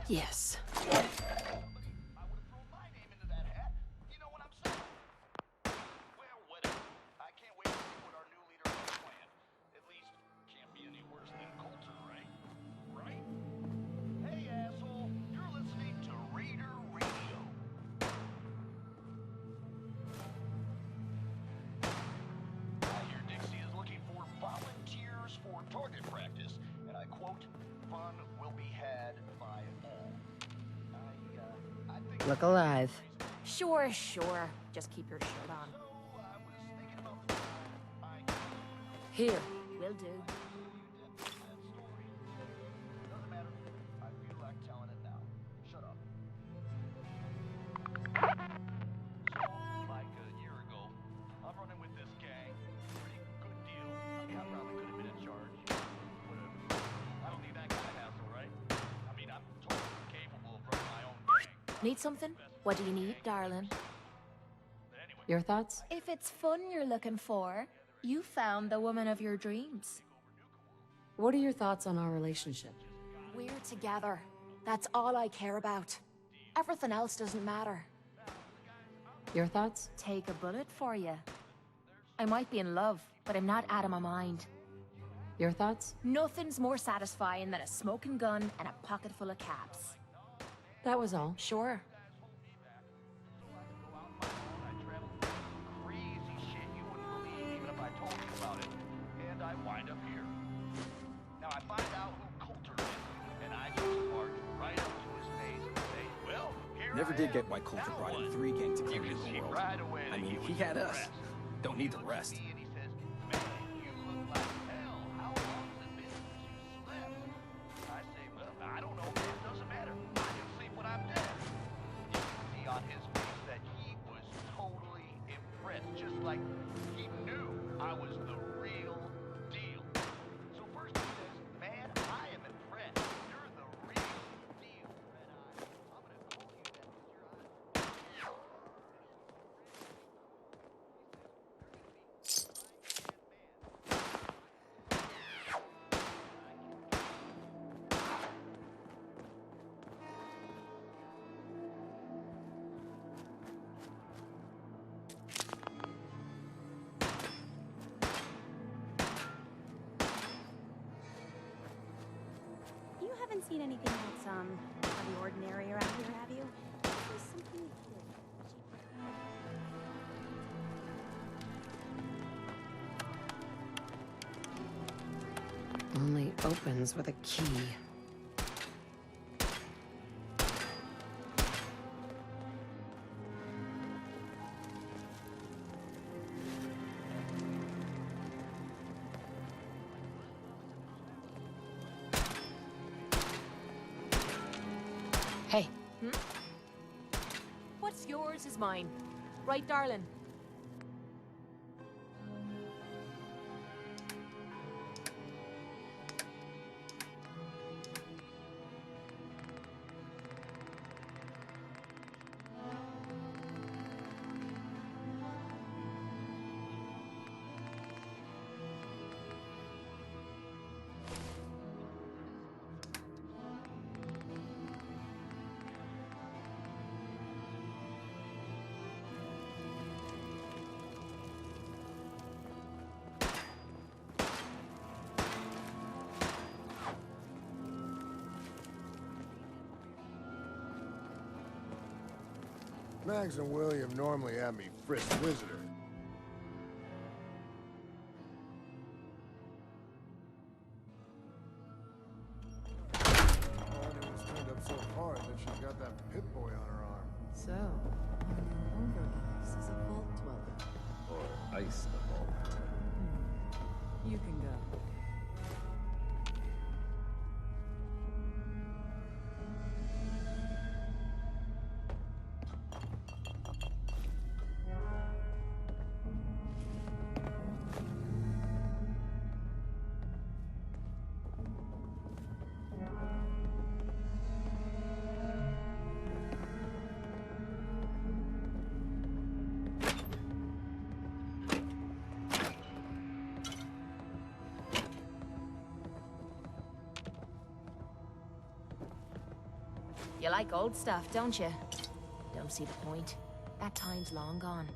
Yes. I would have thrown my name into that hat. You know what I'm saying? Well, whatever. I can't wait to see what our new leader has planned. At least, can't be any worse than Coulter, right? Right? Hey, asshole. You're listening to Raider Radio. I hear Dixie is looking for volunteers for target practice, and I quote, "Fun will be had by all." I think Look alive. Sure, sure. Just keep your shirt on. so. I was thinking about the time I Here. Will do. that story. Doesn't matter. I feel like telling it now. Shut up. So, like a year ago, I'm running with this gang. Pretty good deal. I mean, I probably could have been in charge. Whatever. I don't need that kind of hassle, right? I mean, I'm totally capable of running my own gang. Need something? What do you need, darling? But anyway, Your thoughts? If it's fun you're looking for, you found the woman of your dreams. What are your thoughts on our relationship? We're together. That's all I care about. Everything else doesn't matter. Your thoughts? Take a bullet for you. I might be in love, but I'm not out of my mind. Your thoughts? Nothing's more satisfying than a smoking gun and a pocket full of caps. That was all. Sure. I traveled crazy shit you wouldn't believe even if I told you about it. And I wind up here. Now I find out who Coulter is, and I just march right up to his face and say, well, here Never I did am. get why Coulter Now brought in what? 3 gangs to You kill can the see world. right away I that mean, was he had us. impressed. Don't need the He looks at rest. me and he says, man, you look like hell. How long has it been since you slept? I say, well, I don't know, man. It doesn't matter. I can sleep when I'm dead. You can see on his face that he was totally impressed, just like he knew I was the real deal. So first he says, man, I am impressed. You're the real deal, Red Eye. I'm gonna call you that because you're on. You haven't seen anything that's, out of the ordinary around here, have you? There's something Only opens with a key. Hey, What's yours is mine. Right, darling? Mags and William normally have me frisk visitor. It was turned up so hard that she's got that Pip-Boy on her arm. So, our new overdose is a vault dweller. Or ice the vault. You can go. You like old stuff, don't you? Don't see the point. That time's long gone.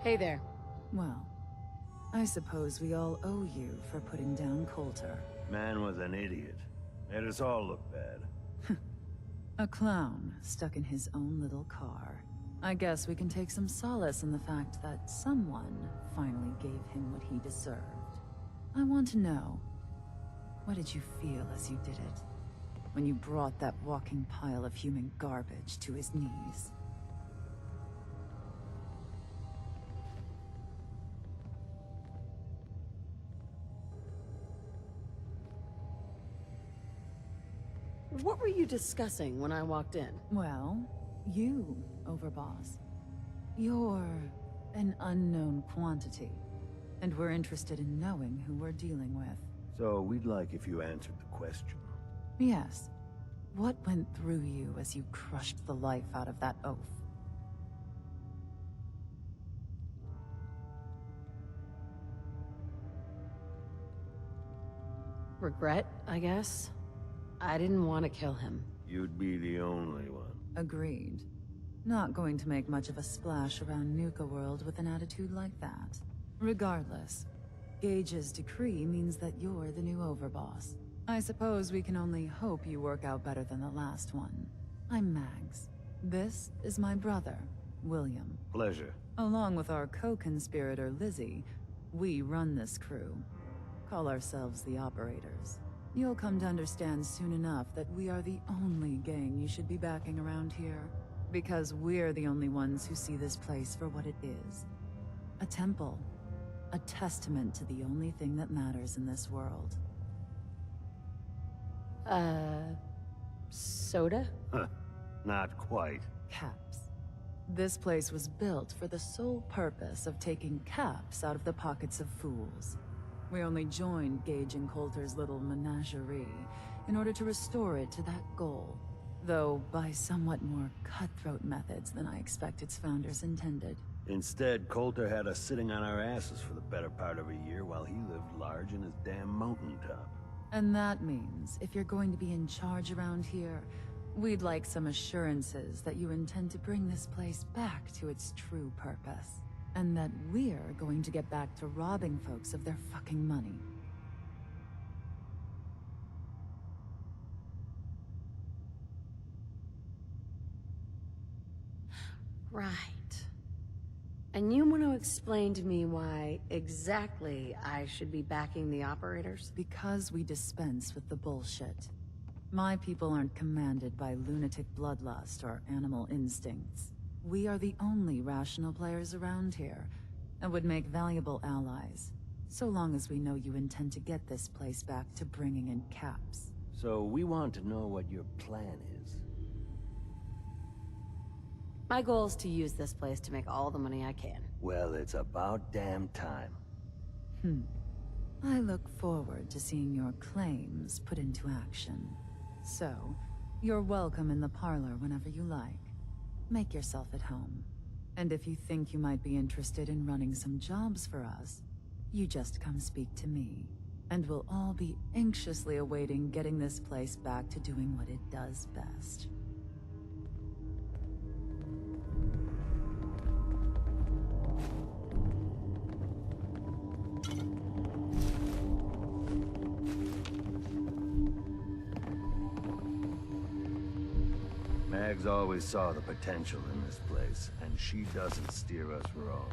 Hey there. Well, I suppose we all owe you for putting down Coulter. Man was an idiot. Made us all look bad. A clown stuck in his own little car. I guess we can take some solace in the fact that someone finally gave him what he deserved. I want to know, what did you feel as you did it? When you brought that walking pile of human garbage to his knees? What were you discussing when I walked in? Well, you, Overboss. You're an unknown quantity, and we're interested in knowing who we're dealing with. So we'd like if you answered the question. Yes. What went through you as you crushed the life out of that oaf? Regret, I guess. I didn't want to kill him. You'd be the only one. Agreed. Not going to make much of a splash around Nuka World with an attitude like that. Regardless, Gage's decree means that you're the new Overboss. I suppose we can only hope you work out better than the last one. I'm Mags. This is my brother, William. Pleasure. Along with our co-conspirator, Lizzie, we run this crew. Call ourselves the Operators. You'll come to understand soon enough that we are the only gang you should be backing around here. Because we're the only ones who see this place for what it is. A temple. A testament to the only thing that matters in this world. Soda? Huh. Not quite. Caps. This place was built for the sole purpose of taking caps out of the pockets of fools. We only joined Gage and Coulter's little menagerie in order to restore it to that goal, though by somewhat more cutthroat methods than I expect its founders intended. Instead, Coulter had us sitting on our asses for the better part of a year while he lived large in his damn mountaintop. And that means, if you're going to be in charge around here, we'd like some assurances that you intend to bring this place back to its true purpose. And that we're going to get back to robbing folks of their fucking money. Right. And you want to explain to me why exactly I should be backing the Operators? Because we dispense with the bullshit. My people aren't commanded by lunatic bloodlust or animal instincts. We are the only rational players around here, and would make valuable allies, so long as we know you intend to get this place back to bringing in caps. So we want to know what your plan is. My goal is to use this place to make all the money I can. Well, it's about damn time. I look forward to seeing your claims put into action. So, you're welcome in the parlor whenever you like. Make yourself at home. And if you think you might be interested in running some jobs for us, you just come speak to me. And we'll all be anxiously awaiting getting this place back to doing what it does best. Mags always saw the potential in this place, and she doesn't steer us wrong.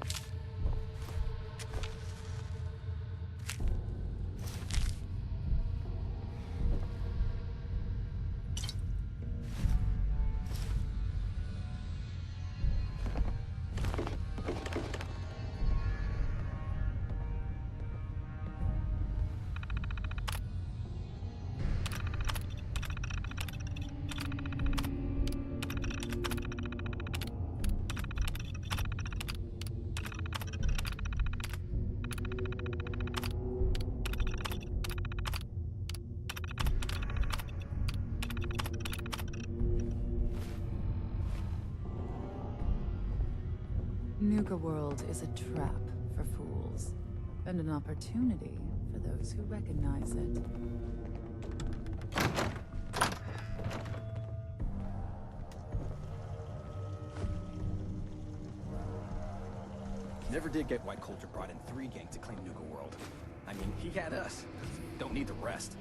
Nuka World is a trap for fools, and an opportunity for those who recognize it. Never did get why Coulter brought in 3 gangs to claim Nuka World. I mean, he had us. Don't need the rest.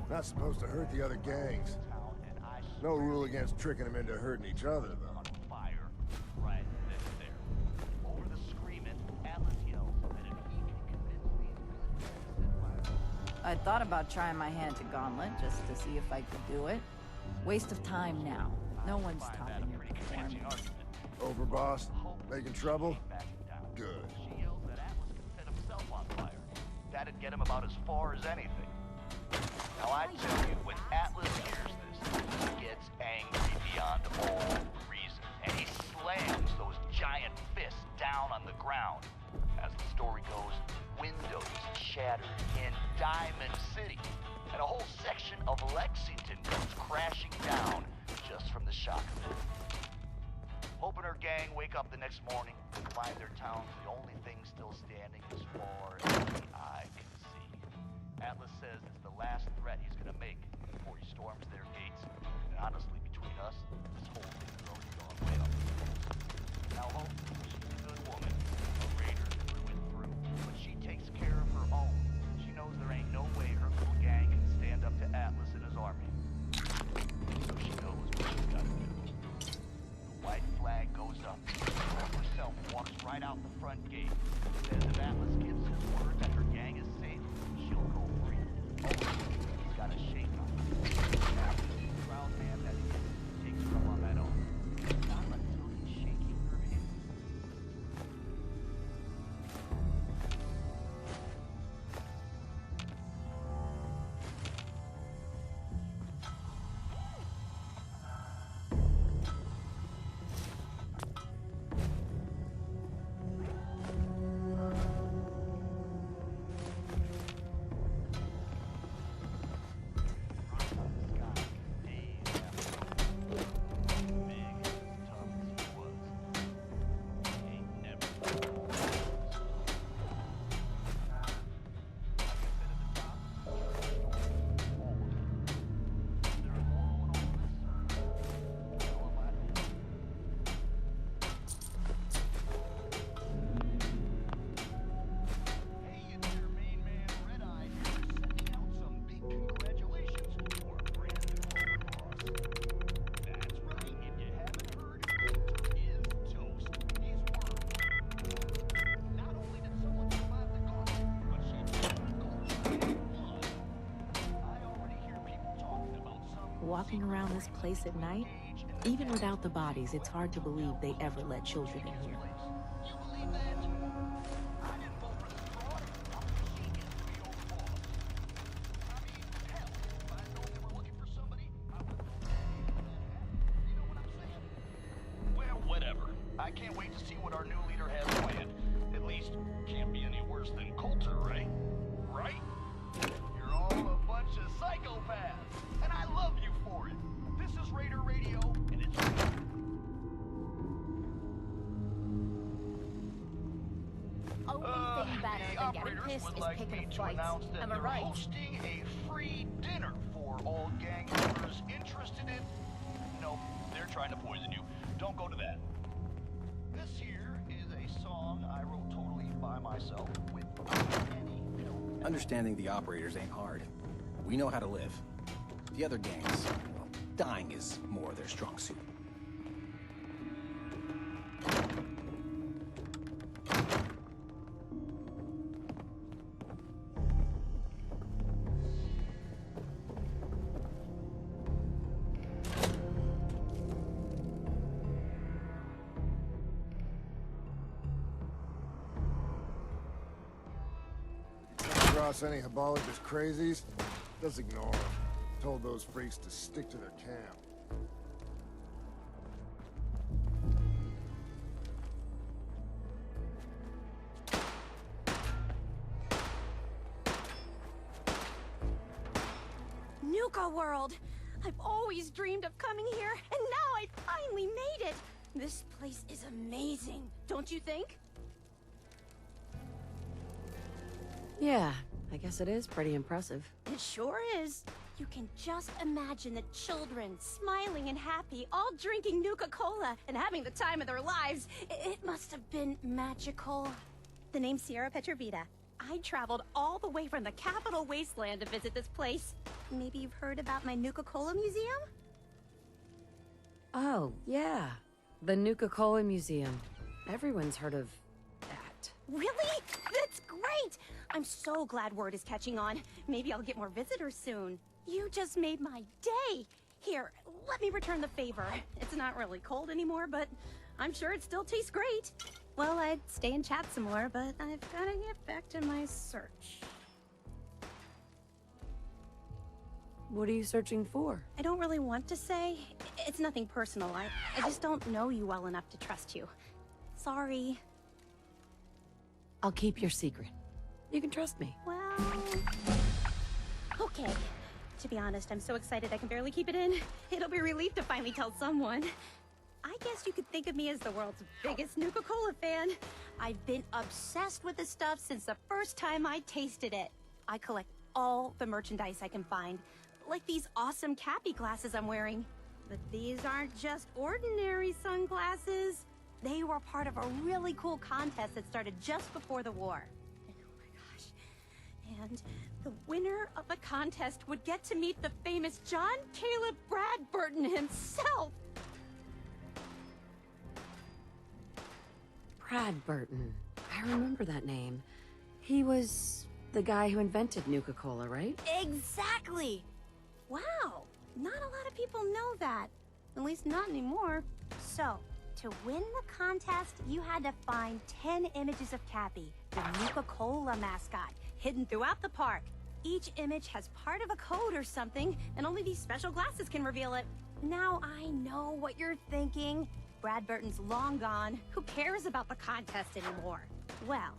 Not supposed to hurt the other gangs. No rule against tricking them into hurting each other, though. Fire, right then and there. Over the screaming, Atlas yells that if he can convince these set fire. I thought about trying my hand to Gauntlet just to see if I could do it. Waste of time now. No one's topping your performance. Over, boss? Making trouble? Good. She yells that Atlas can set himself on fire. That'd get him about as far as anything. Now I tell you, when Atlas hears this, he gets angry beyond all reason, and he slams those giant fists down on the ground. As the story goes, windows shattered in Diamond City, and a whole section of Lexington comes crashing down just from the shock of it. Hope and her gang wake up the next morning and find their town the only thing still standing as far as the eye can see. Atlas says it's the last threat he's gonna make before he storms their gates. And honestly, between us, this whole thing has already gone way off the rails. Now, Hope, she's a good woman, a raider through and through, but she takes care of her own. She knows there ain't no way her little gang can stand up to Atlas and his army. So she knows what she's gotta do. The white flag goes up. Hope herself walks right out the front gate. Says if Atlas gives his word that her gang is safe, she'll go free. Oh, he's got a shake on her. The proud man that he is takes her up on that oath. Not until he's shaking her hand. Walking around this place at night, even without the bodies, it's hard to believe they ever let children in here. You believe that? I didn't vote for this fraud. She gets to be overboard. I mean, hell, if I'd known they were looking for somebody, I would have voted for that. You know what I'm saying? Well, whatever. I can't wait to see what our new leader has planned. At least, can't be any worse than Coulter, right? Right? You're all a bunch of psychopaths, and I love you for it. This is Raider Radio, and it's... Only thing better The than getting operators pissed would is like picking me a to fight. announce that Am I they're right? hosting a free dinner for all gang members interested in... No, they're trying to poison you. Don't go to that. This here is a song I wrote totally by myself with any help Understanding the operators ain't hard. We know how to live. The other gangs, well, dying is more their strong suit. Cross any Hibaligus crazies, just ignore them. Told those freaks to stick to their camp. Nuka World! I've always dreamed of coming here, and now I finally made it! This place is amazing, don't you think? Yeah, I guess it is pretty impressive. It sure is. You can just imagine the children, smiling and happy, all drinking Nuka-Cola and having the time of their lives. It must have been magical. The name's Sierra Petrovita. I traveled all the way from the capital wasteland to visit this place. Maybe you've heard about my Nuka-Cola museum? Oh, yeah. The Nuka-Cola Museum. Everyone's heard of that. Really? That's great! I'm so glad word is catching on. Maybe I'll get more visitors soon. You just made my day! Here, let me return the favor. It's not really cold anymore, but I'm sure it still tastes great. Well, I'd stay and chat some more, but I've gotta get back to my search. What are you searching for? I don't really want to say. It's nothing personal. I just don't know you well enough to trust you. Sorry. I'll keep your secret. You can trust me. Well... Okay. To be honest, I'm so excited I can barely keep it in. It'll be a relief to finally tell someone. I guess you could think of me as the world's biggest Nuka-Cola fan. I've been obsessed with this stuff since the first time I tasted it. I collect all the merchandise I can find, like these awesome Cappy glasses I'm wearing. But these aren't just ordinary sunglasses. They were part of a really cool contest that started just before the war. And oh my gosh. And the winner of the contest would get to meet the famous John Caleb Bradburton himself. Bradburton. I remember that name. He was the guy who invented Nuka-Cola, right? Exactly! Wow, not a lot of people know that. At least not anymore. So, to win the contest, you had to find 10 images of Cappy, the Nuka-Cola mascot, hidden throughout the park. Each image has part of a code or something, and only these special glasses can reveal it. Now I know what you're thinking. Bradburton's long gone. Who cares about the contest anymore? Well,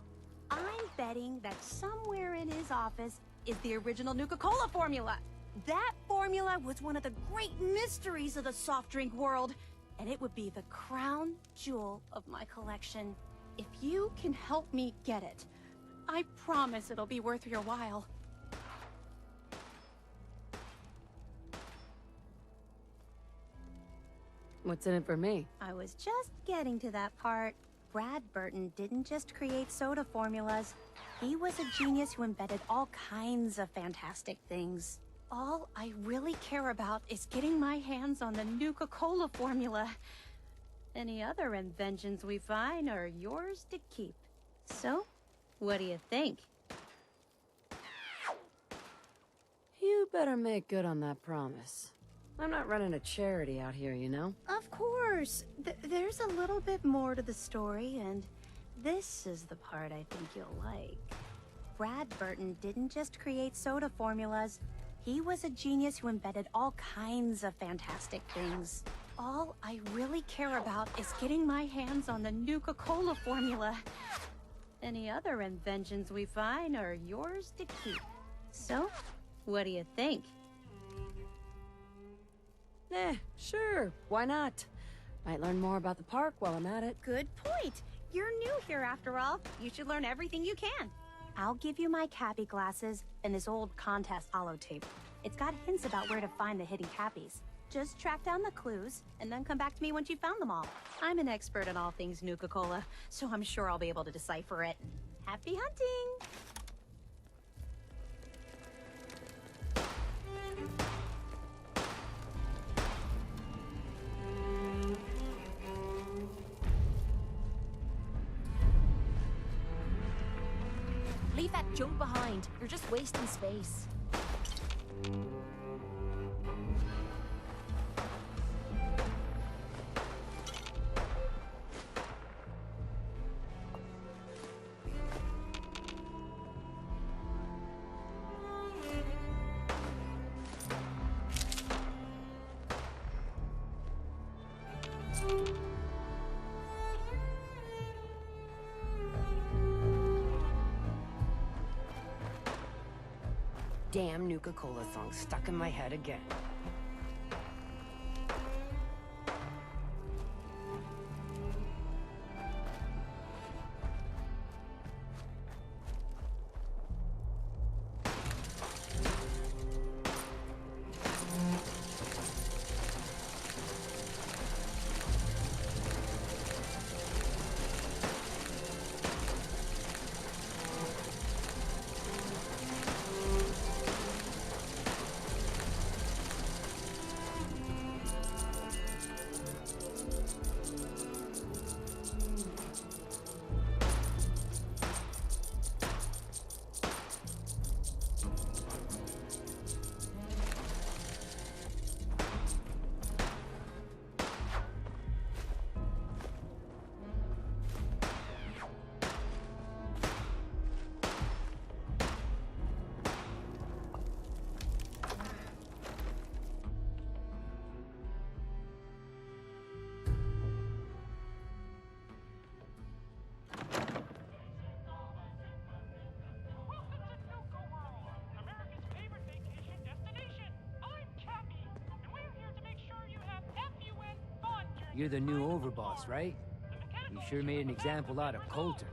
I'm betting that somewhere in his office is the original Nuka-Cola formula. That formula was one of the great mysteries of the soft drink world, and it would be the crown jewel of my collection. If you can help me get it, I promise it'll be worth your while. What's in it for me? I was just getting to that part. Bradburton didn't just create soda formulas. He was a genius who invented all kinds of fantastic things. All I really care about is getting my hands on the Nuka-Cola formula. Any other inventions we find are yours to keep. So, what do you think? You better make good on that promise. I'm not running a charity out here, you know? Of course. There's a little bit more to the story, and this is the part I think you'll like. Bradburton didn't just create soda formulas. He was a genius who invented all kinds of fantastic things. All I really care about is getting my hands on the Nuka-Cola formula. Any other inventions we find are yours to keep. So, what do you think? Sure. Why not? Might learn more about the park while I'm at it. Good point. You're new here after all. You should learn everything you can. I'll give you my Cappy glasses and this old contest holotape. It's got hints about where to find the hidden Cappies. Just track down the clues, and then come back to me once you've found them all. I'm an expert in all things Nuka-Cola, so I'm sure I'll be able to decipher it. Happy hunting! Leave that junk behind. You're just wasting space. Damn Nuka-Cola song stuck in my head again. You're the new overboss, right? You sure made an example out of Coulter.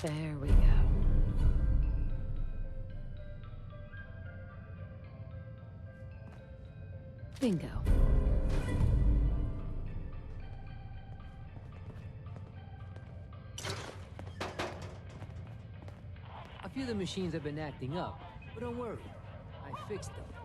There we go. Bingo. A few of the machines have been acting up, but don't worry. I fixed them.